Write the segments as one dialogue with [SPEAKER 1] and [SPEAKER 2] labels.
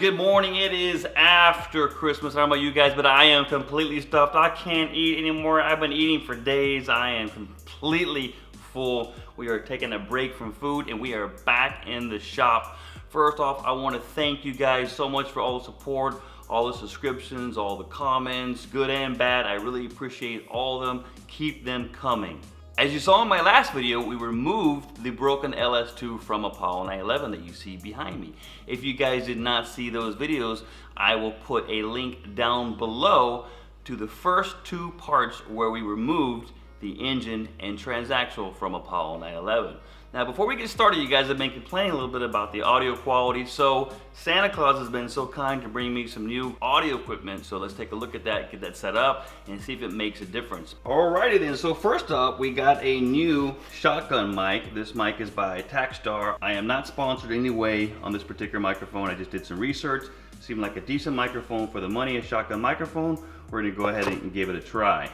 [SPEAKER 1] Good morning. It is after Christmas. I don't know about you guys, but I am completely stuffed. I can't eat anymore. I've been eating for days. I am completely full. We are taking a break from food and we are back in the shop. First off, I want to thank you guys so much for all the support, all the subscriptions, all the comments, good and bad. I really appreciate all of them. Keep them coming. As you saw in my last video, we removed the broken LS2 from Apollo 911 that you see behind me. If you guys did not see those videos, I will put a link down below to the first two parts where we removed the engine and transaxle from Apollo 911. Now, before we get started, you guys have been complaining a little bit about the audio quality, so Santa Claus has been so kind to bring me some new audio equipment, so let's take a look at that, get that set up, and see if it makes a difference. Alrighty then, so first up, we got a new shotgun mic. This mic is by Takstar. I am not sponsored in any way on this particular microphone. I just did some research. Seemed like a decent microphone for the money, a shotgun microphone. We're gonna go ahead and give it a try.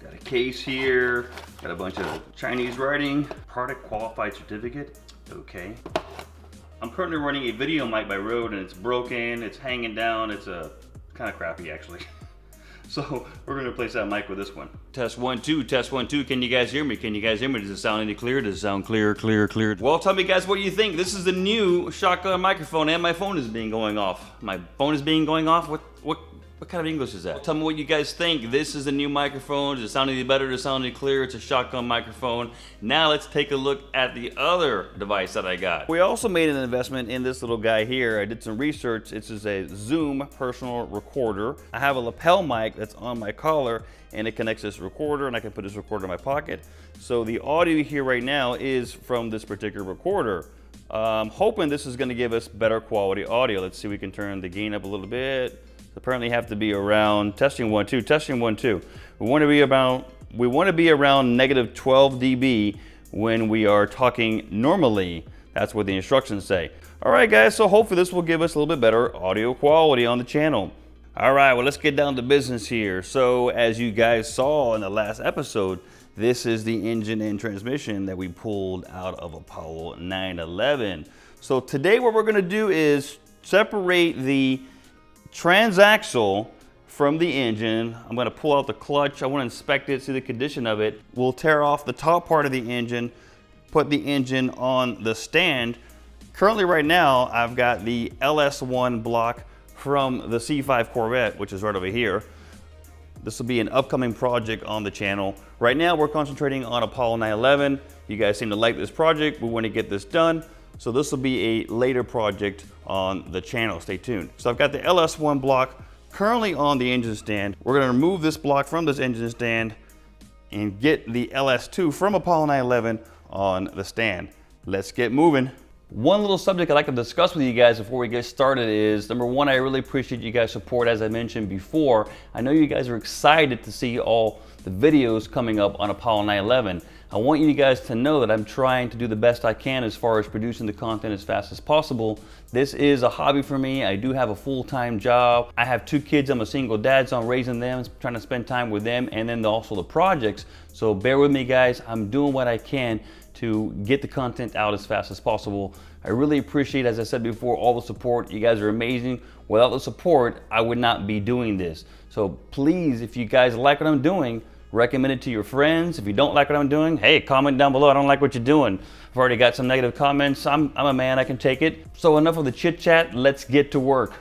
[SPEAKER 1] Got a case here, got a bunch of Chinese writing, product qualified certificate, okay. I'm currently running a video mic by Rode and it's broken, it's hanging down, it's kind of crappy actually. So we're gonna replace that mic with this one. Test 1, 2, test 1, 2, can you guys hear me? Can you guys hear me? Does it sound any clear? Does it sound clear, clear, clear? Well, tell me guys what you think. This is the new shotgun microphone and my phone is being going off. My phone is being going off? What kind of English is that? Tell me what you guys think. This is the new microphone. Does it sound any better? Does it sound any clearer? It's a shotgun microphone. Now let's take a look at the other device that I got. We also made an investment in this little guy here. I did some research. This is a Zoom personal recorder. I have a lapel mic that's on my collar and it connects this recorder and I can put this recorder in my pocket. So the audio here right now is from this particular recorder. I'm hoping this is gonna give us better quality audio. Let's see if we can turn the gain up a little bit. Apparently have to be around testing 1, 2, testing 1, 2. We want to be around negative 12 dB when we are talking normally. That's what the instructions say. All right, guys. So hopefully this will give us a little bit better audio quality on the channel. All right. Well, let's get down to business here. So as you guys saw in the last episode, this is the engine and transmission that we pulled out of Apollo 911. So today, what we're going to do is separate the transaxle from the engine. I'm going to pull out the clutch. I want to inspect it, see the condition of it. We'll tear off the top part of the engine, put the engine on the stand. Currently right now, I've got the LS1 block from the C5 Corvette, which is right over here. This will be an upcoming project on the channel. Right now, we're concentrating on Apollo 911. You guys seem to like this project. We want to get this done. So this will be a later project on the channel. Stay tuned. So I've got the LS1 block currently on the engine stand. We're going to remove this block from this engine stand and get the LS2 from Apollo 911 on the stand. Let's get moving. One little subject I'd like to discuss with you guys before we get started is, number one, I really appreciate you guys' support. As I mentioned before, I know you guys are excited to see all the videos coming up on Apollo 911. I want you guys to know that I'm trying to do the best I can as far as producing the content as fast as possible. This is a hobby for me. I do have a full-time job. I have 2 kids. I'm a single dad, so I'm raising them, trying to spend time with them, and then also the projects. So bear with me, guys. I'm doing what I can to get the content out as fast as possible. I really appreciate, as I said before, all the support. You guys are amazing. Without the support, I would not be doing this. So please, if you guys like what I'm doing, recommend it to your friends. If you don't like what I'm doing, hey, comment down below. I don't like what you're doing. I've already got some negative comments. I'm a man, I can take it. So enough of the chit chat, let's get to work.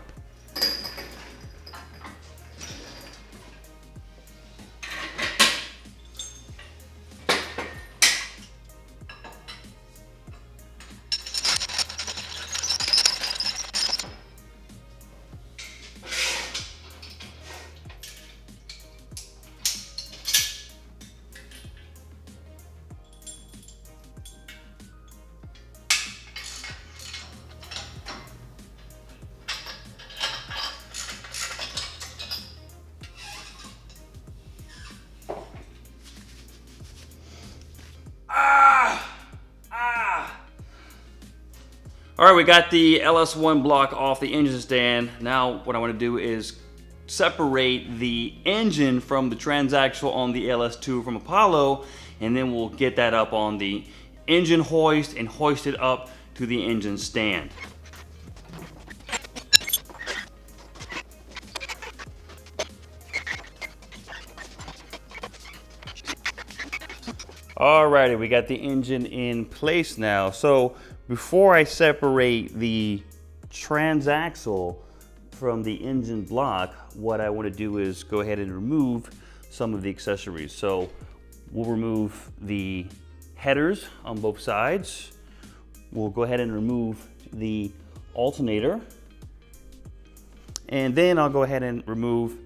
[SPEAKER 1] All right, we got the LS1 block off the engine stand. Now what I want to do is separate the engine from the transaxle on the LS2 from Apollo, and then we'll get that up on the engine hoist and hoist it up to the engine stand. Alrighty, we got the engine in place now. So before I separate the transaxle from the engine block, what I want to do is go ahead and remove some of the accessories. So we'll remove the headers on both sides. We'll go ahead and remove the alternator. And then I'll go ahead and remove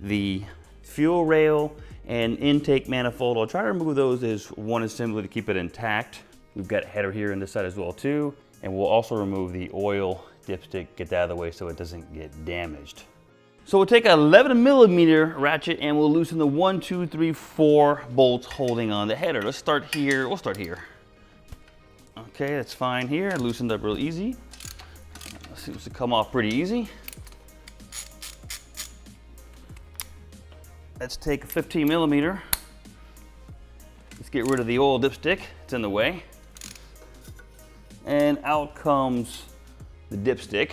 [SPEAKER 1] the fuel rail and intake manifold. I'll try to remove those as one assembly to keep it intact. We've got a header here on this side as well too. And we'll also remove the oil dipstick, get that out of the way so it doesn't get damaged. So we'll take an 11mm ratchet and we'll loosen the 1, 2, 3, 4 bolts holding on the header. Let's start here, we'll start here. Okay, that's fine here, loosened up real easy. Seems to come off pretty easy. Let's take a 15mm. Let's get rid of the oil dipstick, it's in the way. And out comes the dipstick.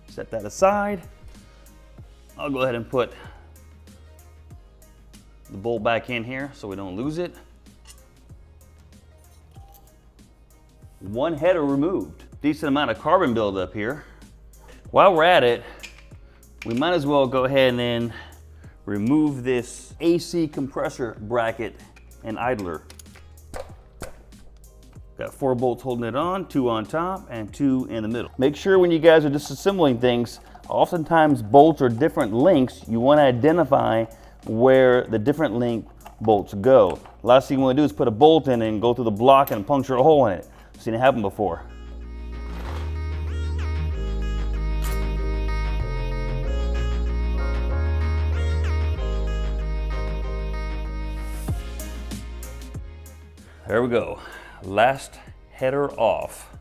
[SPEAKER 1] Set that aside. I'll go ahead and put the bolt back in here so we don't lose it. One header removed. Decent amount of carbon buildup here. While we're at it, we might as well go ahead and then remove this AC compressor bracket and idler. Got 4 bolts holding it on, 2 on top and 2 in the middle. Make sure when you guys are disassembling things, oftentimes bolts are different lengths. You want to identify where the different length bolts go. Last thing you want to do is put a bolt in and go through the block and puncture a hole in it. I've seen it happen before. There we go, last header off.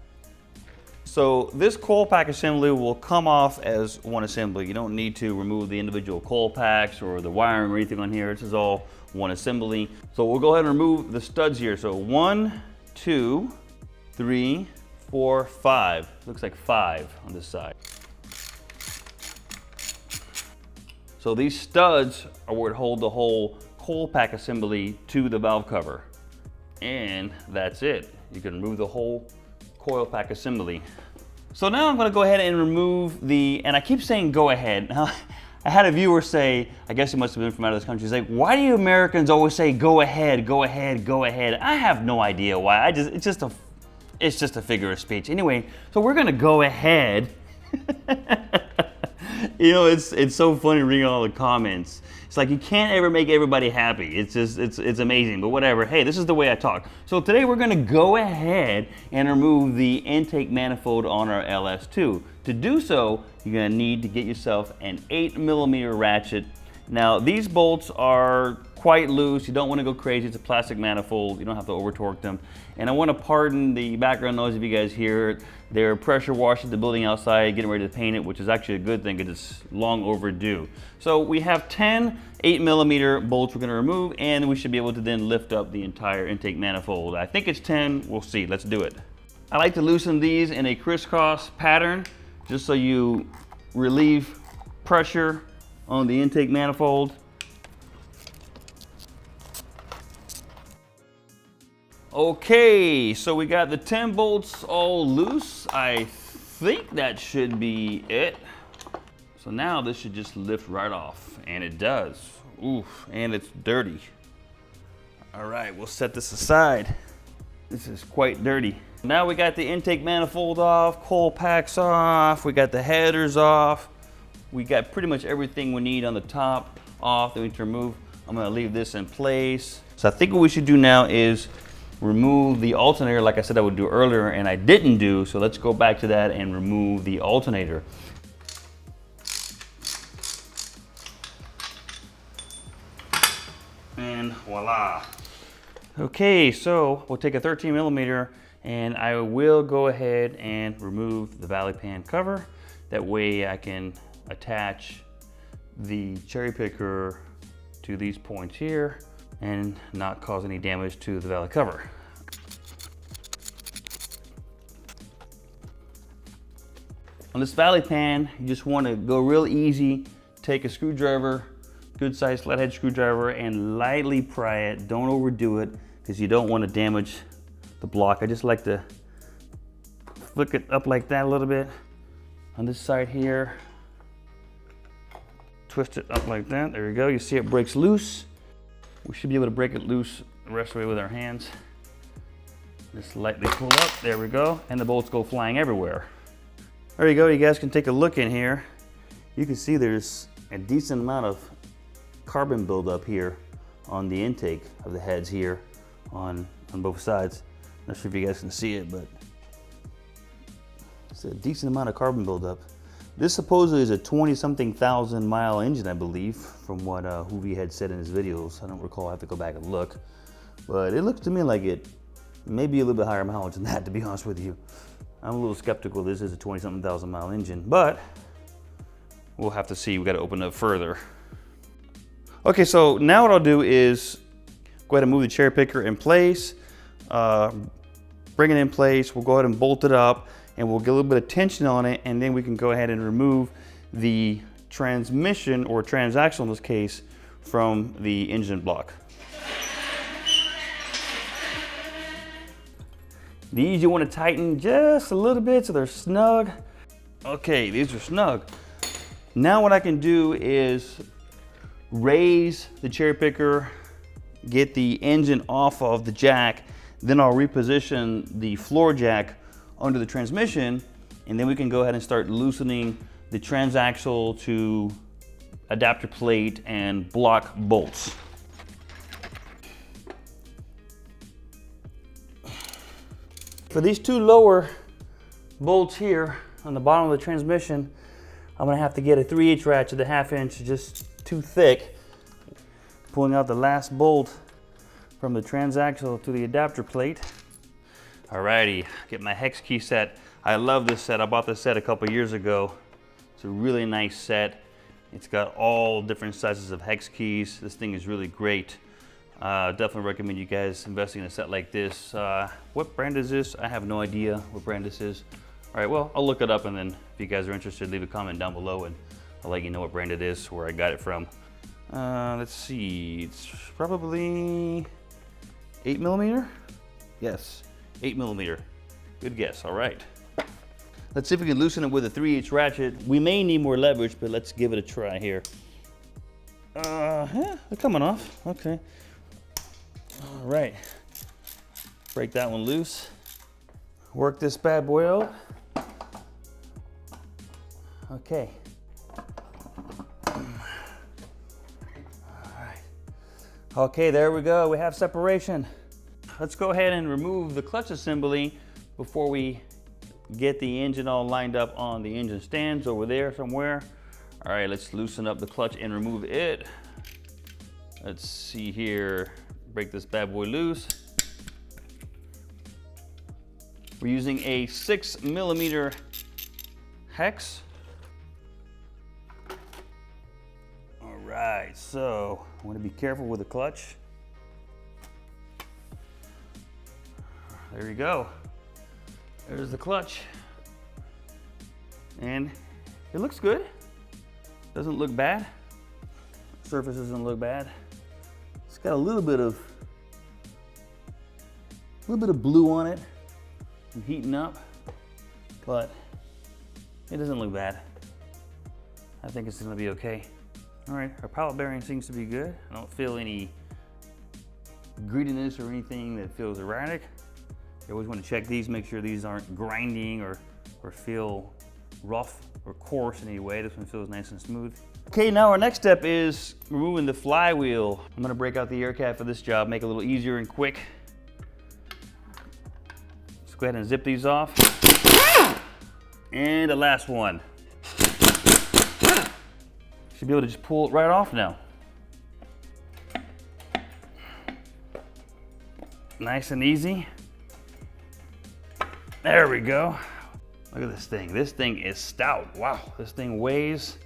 [SPEAKER 1] So this coil pack assembly will come off as one assembly. You don't need to remove the individual coil packs or the wiring or anything on here. This is all one assembly. So we'll go ahead and remove the studs here. So 1, 2, 3, 4, 5. Looks like 5 on this side. So these studs are what hold the whole coil pack assembly to the valve cover. And that's it. You can remove the whole coil pack assembly. So now I'm gonna go ahead and remove the, and I keep saying go ahead. Now, I had a viewer say, I guess he must have been from out of this country, he's like, why do you Americans always say go ahead, go ahead, go ahead? I have no idea why. It's just a figure of speech. Anyway, so we're gonna go ahead. You know, it's so funny reading all the comments. It's like you can't ever make everybody happy. It's just, it's amazing, but whatever. Hey, this is the way I talk. So today we're gonna go ahead and remove the intake manifold on our LS2. To do so, you're gonna need to get yourself an 8mm ratchet. Now, these bolts are quite loose. You don't wanna go crazy. It's a plastic manifold. You don't have to over torque them. And I wanna pardon the background noise if you guys hear it. They're pressure washing the building outside, getting ready to paint it, which is actually a good thing because it's long overdue. So we have 10 8mm bolts we're gonna remove, and we should be able to then lift up the entire intake manifold. I think it's 10, we'll see, let's do it. I like to loosen these in a crisscross pattern, just so you relieve pressure on the intake manifold. Okay, so we got the 10 bolts all loose. I think that should be it. So now this should just lift right off, and it does. Oof, and it's dirty. All right, we'll set this aside. This is quite dirty. Now we got the intake manifold off, coil packs off, we got the headers off. We got pretty much everything we need on the top off that we need to remove. I'm gonna leave this in place. So I think what we should do now is remove the alternator like I said I would do earlier and I didn't do, so let's go back to that and remove the alternator. And voila. Okay, so we'll take a 13mm and I will go ahead and remove the valley pan cover. That way I can attach the cherry picker to these points here and not cause any damage to the valley cover. On this valley pan, you just want to go real easy. Take a screwdriver, good sized flathead screwdriver, and lightly pry it. Don't overdo it. because you don't want to damage the block. I just like to flick it up like that a little bit on this side here. Twist it up like that. There you go. You see it breaks loose. We should be able to break it loose the rest of the way with our hands. Just lightly pull up. There we go. And the bolts go flying everywhere. There you go. You guys can take a look in here. You can see there's a decent amount of carbon buildup here on the intake of the heads here on both sides. Not sure if you guys can see it, but it's a decent amount of carbon buildup. This supposedly is a 20-something thousand mile engine, I believe, from what Hoovie had said in his videos. I don't recall, I have to go back and look. But it looks to me like it may be a little bit higher mileage than that, to be honest with you. I'm a little skeptical this is a 20-something thousand mile engine, but we'll have to see. We got to open it up further. Okay, so now what I'll do is go ahead and move the cherry picker in place, bring it in place. We'll go ahead and bolt it up, and we'll get a little bit of tension on it, and then we can go ahead and remove the transmission, or transaxle in this case, from the engine block. These you want to tighten just a little bit so they're snug. Okay, these are snug. Now what I can do is raise the cherry picker, get the engine off of the jack, then I'll reposition the floor jack under the transmission, and then we can go ahead and start loosening the transaxle to adapter plate and block bolts. For these two lower bolts here on the bottom of the transmission, I'm gonna have to get a 3/8 ratchet, the 1/2 inch, just too thick. Pulling out the last bolt from the transaxle to the adapter plate. Alrighty, get my hex key set. I love this set. I bought this set a couple years ago. It's a really nice set. It's got all different sizes of hex keys. This thing is really great. Definitely recommend you guys investing in a set like this. What brand is this? I have no idea what brand this is. All right, well, I'll look it up, and then if you guys are interested, leave a comment down below and I'll let you know what brand it is, where I got it from. Let's see, it's probably 8mm? Yes, 8mm. Good guess, all right. Let's see if we can loosen it with a 3/8 ratchet. We may need more leverage, but let's give it a try here. Yeah, they're coming off, okay. All right, break that one loose. Work this bad boy out. Okay. All right. Okay, there we go. We have separation. Let's go ahead and remove the clutch assembly before we get the engine all lined up on the engine stands over there somewhere. All right, let's loosen up the clutch and remove it. Let's see here. Break this bad boy loose. We're using a 6mm hex. All right, so I want to be careful with the clutch. There you go. There's the clutch. And it looks good. Doesn't look bad. Surface doesn't look bad. It's got a little bit of blue on it. I'm heating up, but it doesn't look bad. I think it's gonna be okay. All right, our pilot bearing seems to be good. I don't feel any grittiness or anything that feels erratic. You always want to check these, make sure these aren't grinding or feel rough or coarse in any way. This one feels nice and smooth. Okay, now our next step is removing the flywheel. I'm gonna break out the air cap for this job, make it a little easier and quick. Let's go ahead and zip these off. And the last one. Should be able to just pull it right off now. Nice and easy. There we go. Look at this thing. This thing is stout. Wow, this thing weighs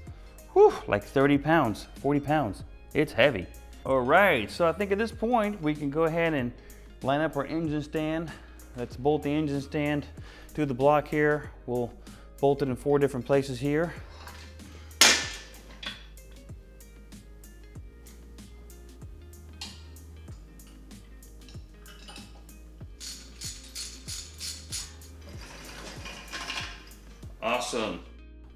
[SPEAKER 1] like 30 pounds, 40 pounds. It's heavy. All right, so I think at this point we can go ahead and line up our engine stand. Let's bolt the engine stand to the block here. We'll bolt it in 4 different places here. awesome.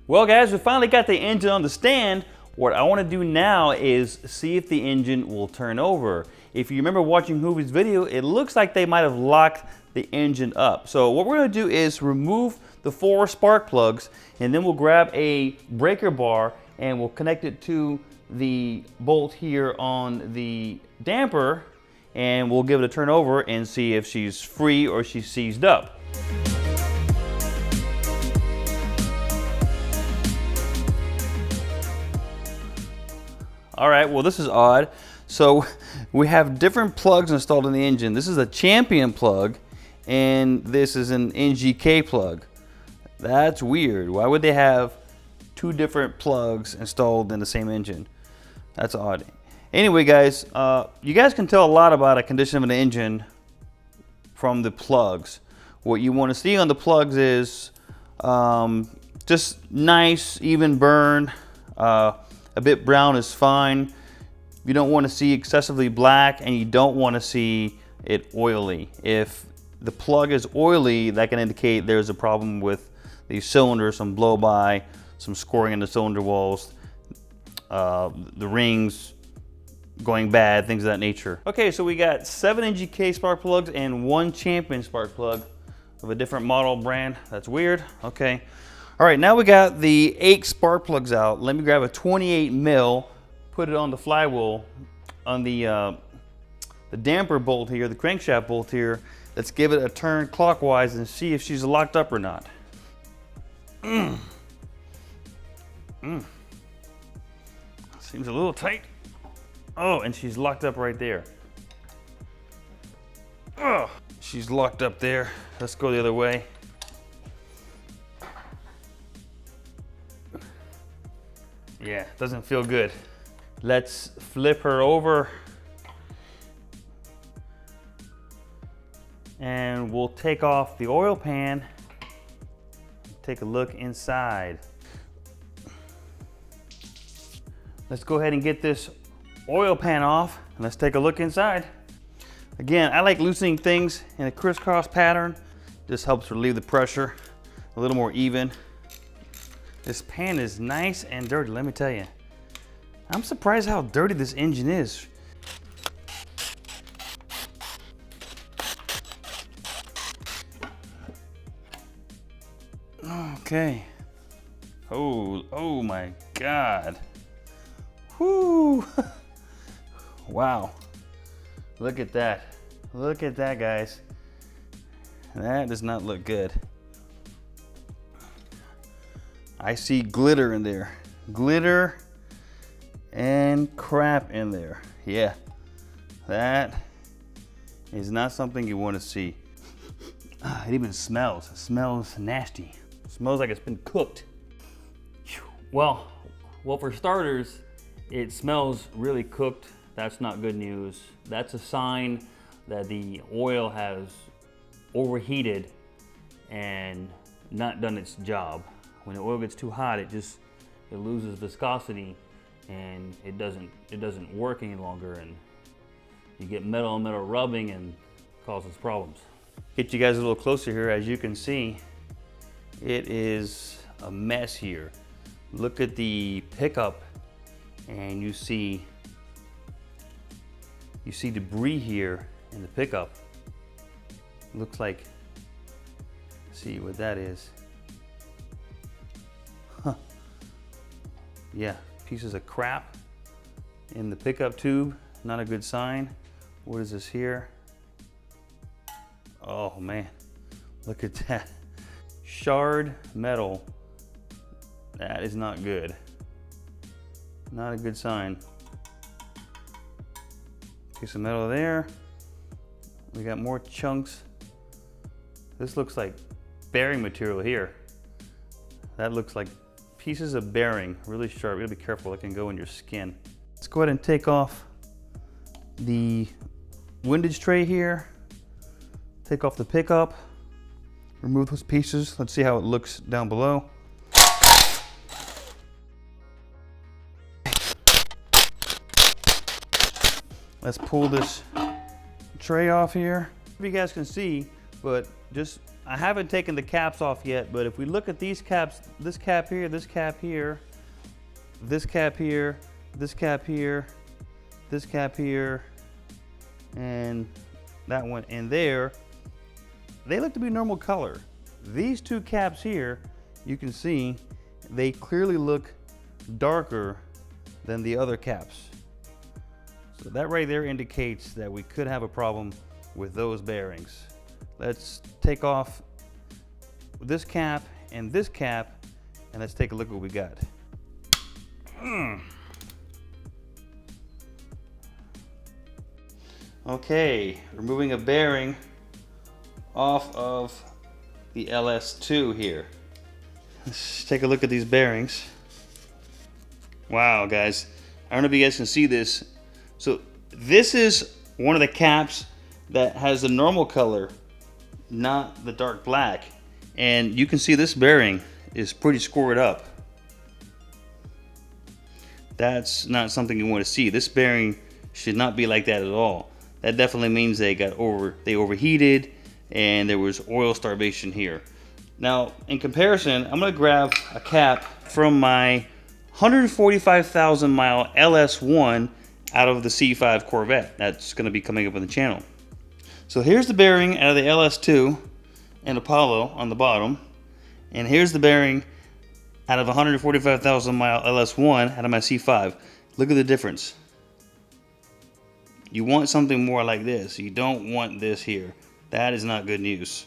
[SPEAKER 1] Well guys, we finally got the engine on the stand. What I want to do now is see if the engine will turn over. If you remember watching Hoovie's video, it looks like they might have locked the engine up. So what we're going to do is remove the 4 spark plugs, and then we'll grab a breaker bar and we'll connect it to the bolt here on the damper, and we'll give it a turn over and see if she's free or she's seized up. All right, well this is odd. So we have different plugs installed in the engine. This is a Champion plug and this is an NGK plug. That's weird. Why would they have 2 different plugs installed in the same engine? That's odd. Anyway guys, you guys can tell a lot about a condition of an engine from the plugs. What you want to see on the plugs is just nice, even burn. A bit brown is fine. You don't want to see excessively black, and you don't want to see it oily. If the plug is oily, that can indicate there's a problem with the cylinder, some blow by, some scoring in the cylinder walls, the rings going bad, things of that nature. Okay, so we got 7 NGK spark plugs and 1 Champion spark plug of a different model brand. That's weird. Okay. All right, now we got the 8 spark plugs out. Let me grab a 28 mil, put it on the flywheel, on the damper bolt here, the crankshaft bolt here. Let's give it a turn clockwise and see if she's locked up or not. Seems a little tight. Oh, and she's locked up right there. Oh, she's locked up there. Let's go the other way. Yeah, doesn't feel good. Let's flip her over and we'll take off the oil pan, take a look inside. Let's go ahead and get this oil pan off and let's take a look inside. Again, I like loosening things in a crisscross pattern. This helps relieve the pressure a little more even. This pan is nice and dirty, let me tell you. I'm surprised how dirty this engine is. Okay. Oh my God. Whoo. Wow. Look at that. Look at that, guys. That does not look good. I see glitter in there. Glitter and crap in there. Yeah, that is not something you want to see. It even smells. It smells nasty. It smells like it's been cooked. Well, for starters, it smells really cooked. That's not good news. That's a sign that the oil has overheated and not done its job. When the oil gets too hot, it loses viscosity and it doesn't work any longer, and you get metal on metal rubbing and causes problems. Get you guys a little closer here. As you can see, it is a mess here. Look at the pickup and you see debris here in the pickup. Looks like, see what that is. Huh. Yeah, pieces of crap in the pickup tube. Not a good sign. What is this here? Oh man, look at that. Shard metal. That is not good. Not a good sign. Piece of metal there. We got more chunks. This looks like bearing material here. That looks like pieces of bearing, really sharp. You gotta be careful, it can go in your skin. Let's go ahead and take off the windage tray here. Take off the pickup. Remove those pieces. Let's see how it looks down below. Let's pull this tray off here. If you guys can see, but I haven't taken the caps off yet, but if we look at these caps, this cap here, this cap here, this cap here, this cap here, this cap here, and that one in there, they look to be normal color. These two caps here, you can see, they clearly look darker than the other caps. So that right there indicates that we could have a problem with those bearings. Let's take off this cap and this cap, and let's take a look at what we got. Okay, removing a bearing off of the LS2 here. Let's take a look at these bearings. Wow, guys. I don't know if you guys can see this. So this is one of the caps that has the normal color, not the dark black. And you can see this bearing is pretty scored up. That's not something you want to see. This bearing should not be like that at all. That definitely means they overheated and there was oil starvation here. Now, in comparison, I'm gonna grab a cap from my 145,000 mile LS1 out of the C5 Corvette. That's gonna be coming up on the channel. So here's the bearing out of the LS2 and Apollo on the bottom. And here's the bearing out of 145,000 mile LS1 out of my C5. Look at the difference. You want something more like this. You don't want this here. That is not good news.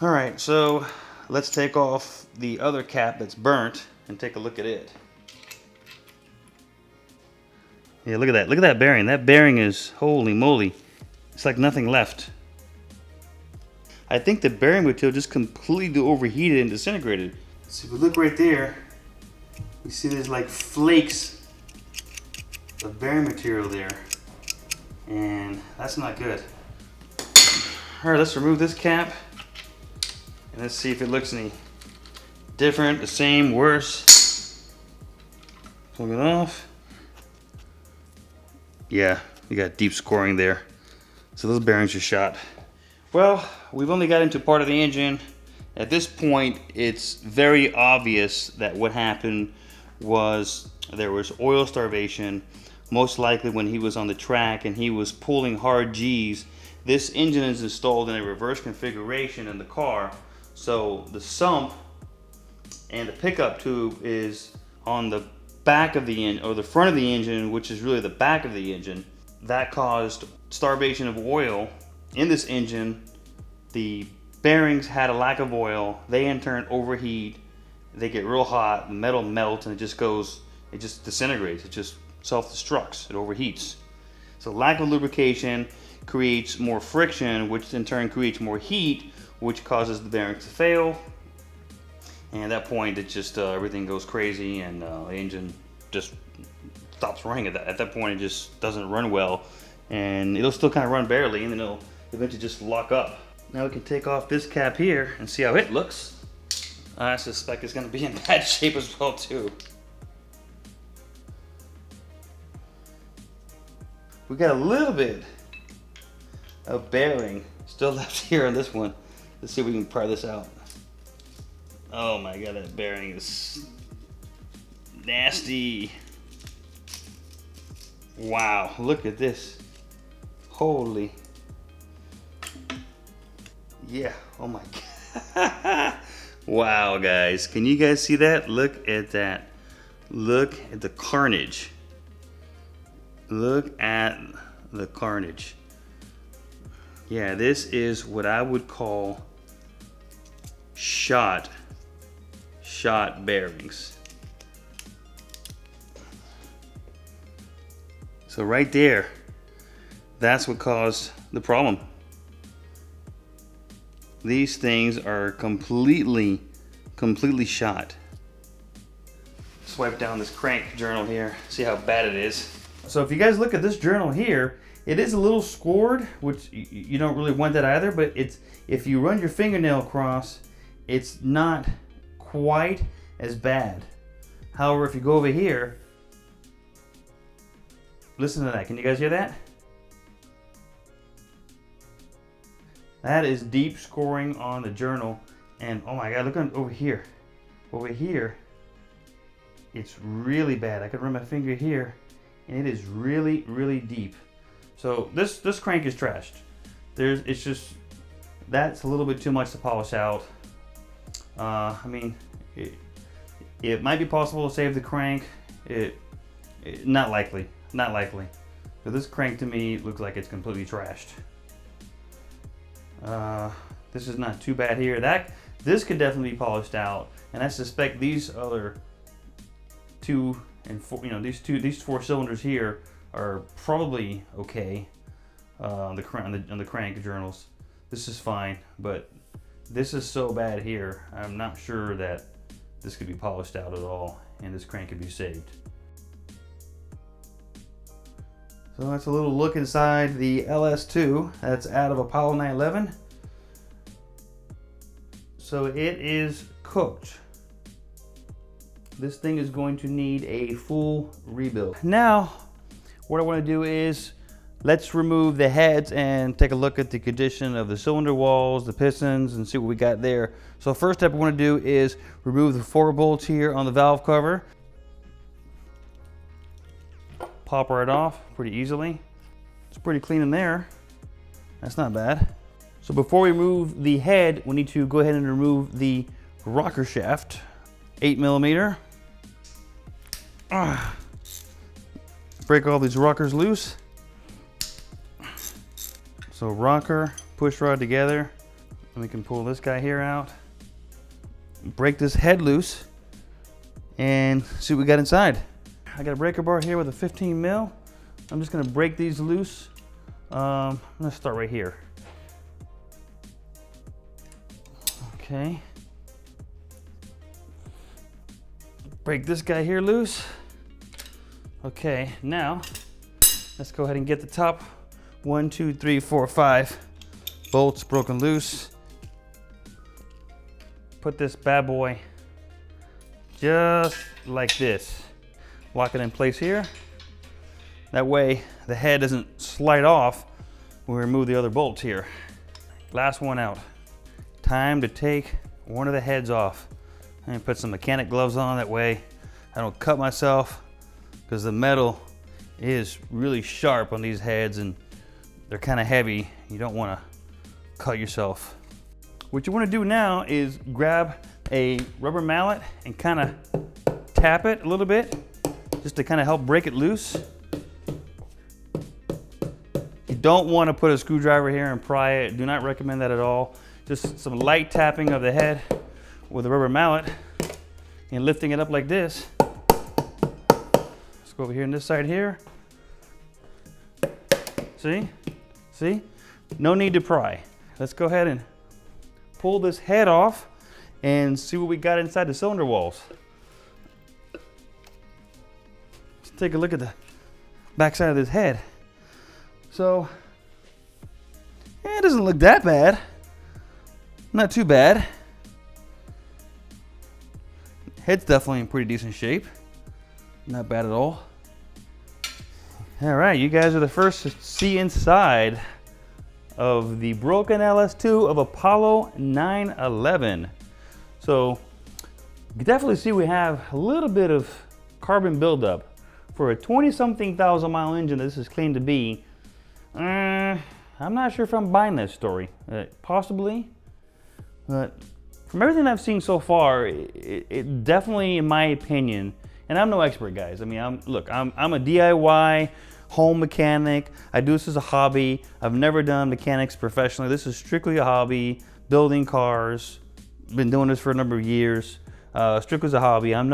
[SPEAKER 1] All right, so let's take off the other cap that's burnt and take a look at it. Yeah, look at that. Look at that bearing. That bearing is, holy moly. It's like nothing left. I think the bearing material just completely overheated and disintegrated. So if we look right there, you see there's like flakes of bearing material there. And that's not good. All right, let's remove this cap. And let's see if it looks any different, the same, worse. Pull it off. Yeah, you got deep scoring there. So those bearings are shot. Well, we've only got into part of the engine. At this point, it's very obvious that what happened was there was oil starvation, most likely when he was on the track and he was pulling hard G's. This engine is installed in a reverse configuration in the car, so the sump and the pickup tube is on the back of the engine, or the front of the engine, which is really the back of the engine. That caused starvation of oil in this engine. The bearings had a lack of oil. They in turn overheat. They get real hot, the metal melts, and it just disintegrates. It just self-destructs. It overheats. So lack of lubrication creates more friction, which in turn creates more heat, which causes the bearings to fail. And at that point, it just everything goes crazy, and the engine just stops running. At that point, it just doesn't run well, and it'll still kind of run barely, and then it'll eventually just lock up. Now we can take off this cap here and see how it looks. I suspect it's going to be in bad shape as well too. We got a little bit of bearing still left here on this one. Let's see if we can pry this out. Oh my god, that bearing is nasty. Wow, look at this. Holy. Yeah, oh my god. Wow, guys. Can you guys see that? Look at that. Look at the carnage. Look at the carnage. Yeah, this is what I would call shot bearings. So right there, that's what caused the problem. These things are completely shot. Swipe down this crank journal here, see how bad it is. So if you guys look at this journal here, it is a little scored, which you don't really want that either, but it's, if you run your fingernail across, it's not quite as bad. However, if you go over here, listen to that. Can you guys hear that? That is deep scoring on the journal. And oh my God, look over here. Over here, it's really bad. I can run my finger here and it is really, really deep. So this crank is trashed. It's just, that's a little bit too much to polish out. I mean, it might be possible to save the crank. Not likely, not likely. So this crank to me looks like it's completely trashed. This is not too bad here. This could definitely be polished out, and I suspect these other 2 and 4, you know, these 4 cylinders here are probably okay. On the crank journals, this is fine, but this is so bad here. I'm not sure that this could be polished out at all, and this crank could be saved. So that's a little look inside the LS2. That's out of Apollo 911. So it is cooked. This thing is going to need a full rebuild. Now, what I want to do is let's remove the heads and take a look at the condition of the cylinder walls, the pistons, and see what we got there. So first step I want to do is remove the 4 bolts here on the valve cover. Pop right off pretty easily. It's pretty clean in there. That's not bad. So before we remove the head, we need to go ahead and remove the rocker shaft. 8mm. Break all these rockers loose. So rocker, push rod together. And we can pull this guy here out. Break this head loose and see what we got inside. I got a breaker bar here with a 15mm. I'm just gonna break these loose. I'm gonna start right here. Okay. Break this guy here loose. Okay, now let's go ahead and get the top 1, 2, 3, 4, 5 bolts broken loose. Put this bad boy just like this. Lock it in place here. That way the head doesn't slide off when we remove the other bolts here. Last one out. Time to take one of the heads off. And put some mechanic gloves on, that way I don't cut myself, because the metal is really sharp on these heads and they're kind of heavy. You don't want to cut yourself. What you want to do now is grab a rubber mallet and kind of tap it a little bit, just to kind of help break it loose. You don't want to put a screwdriver here and pry it. Do not recommend that at all. Just some light tapping of the head with a rubber mallet and lifting it up like this. Let's go over here on this side here. See? See? No need to pry. Let's go ahead and pull this head off and see what we got inside the cylinder walls. Let's take a look at the back side of this head. So, it doesn't look that bad. Not too bad. Head's definitely in pretty decent shape. Not bad at all. All right, you guys are the first to see inside of the broken LS2 of Apollo 911. So you can definitely see we have a little bit of carbon buildup. For a 20-something thousand mile engine this is claimed to be, I'm not sure if I'm buying this story. Possibly, but from everything I've seen so far, it definitely, in my opinion, and I'm no expert, guys. I mean, I'm a DIY home mechanic. I do this as a hobby. I've never done mechanics professionally. This is strictly a hobby, building cars. Been doing this for a number of years. Strictly as a hobby. I'm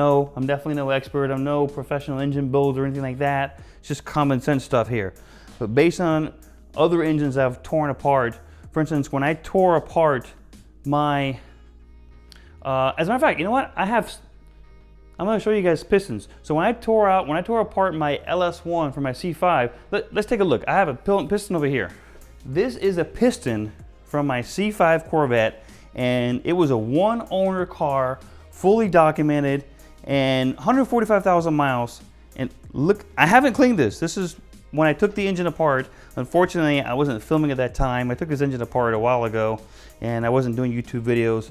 [SPEAKER 1] definitely no expert. I'm no professional engine builder or anything like that. It's just common sense stuff here. But based on other engines I've torn apart, for instance, when I tore apart my, as a matter of fact, you know what? I'm going to show you guys pistons. So when I tore apart my LS1 for my C5, let's take a look. I have a piston over here. This is a piston from my C5 Corvette, and it was a one-owner car, fully documented, and 145,000 miles. And look, I haven't cleaned this. This is when I took the engine apart, unfortunately I wasn't filming at that time. I took this engine apart a while ago and I wasn't doing YouTube videos.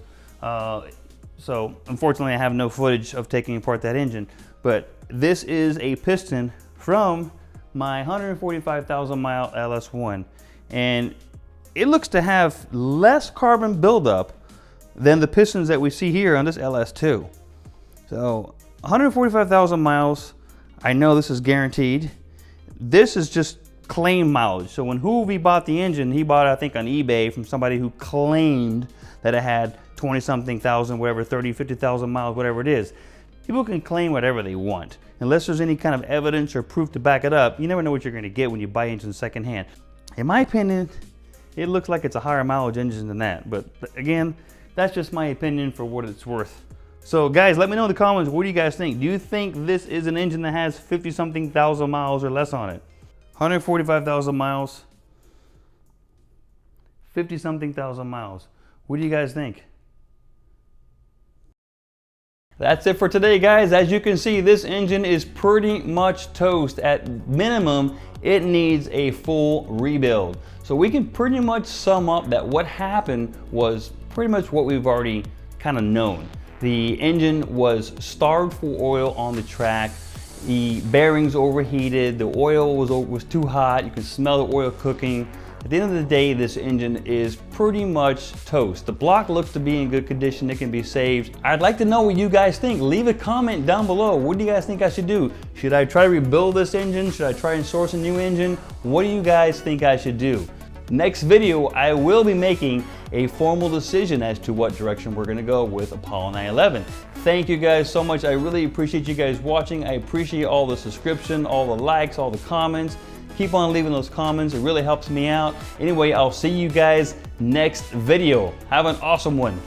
[SPEAKER 1] So unfortunately I have no footage of taking apart that engine. But this is a piston from my 145,000 mile LS1. And it looks to have less carbon buildup than the pistons that we see here on this LS2. So 145,000 miles, I know this is guaranteed. This is just claim mileage. So when Hoovy bought the engine, he bought it, I think, on eBay from somebody who claimed that it had 20-something thousand, whatever, 30, 50,000 miles, whatever it is. People can claim whatever they want. Unless there's any kind of evidence or proof to back it up, you never know what you're gonna get when you buy engines secondhand. In my opinion, it looks like it's a higher mileage engine than that. But again, that's just my opinion for what it's worth. So guys, let me know in the comments, what do you guys think? Do you think this is an engine that has 50-something thousand miles or less on it? 145,000 miles, 50-something thousand miles. What do you guys think? That's it for today, guys. As you can see, this engine is pretty much toast. At minimum, it needs a full rebuild. So we can pretty much sum up that what happened was pretty much what we've already kind of known. The engine was starved for oil on the track. The bearings overheated, the oil was too hot, you can smell the oil cooking. At the end of the day, this engine is pretty much toast. The block looks to be in good condition, it can be saved. I'd like to know what you guys think. Leave a comment down below. What do you guys think I should do? Should I try to rebuild this engine? Should I try and source a new engine? What do you guys think I should do? Next video, I will be making a formal decision as to what direction we're gonna go with Apollo 911. Thank you guys so much. I really appreciate you guys watching. I appreciate all the subscription, all the likes, all the comments. Keep on leaving those comments. It really helps me out. Anyway, I'll see you guys next video. Have an awesome one.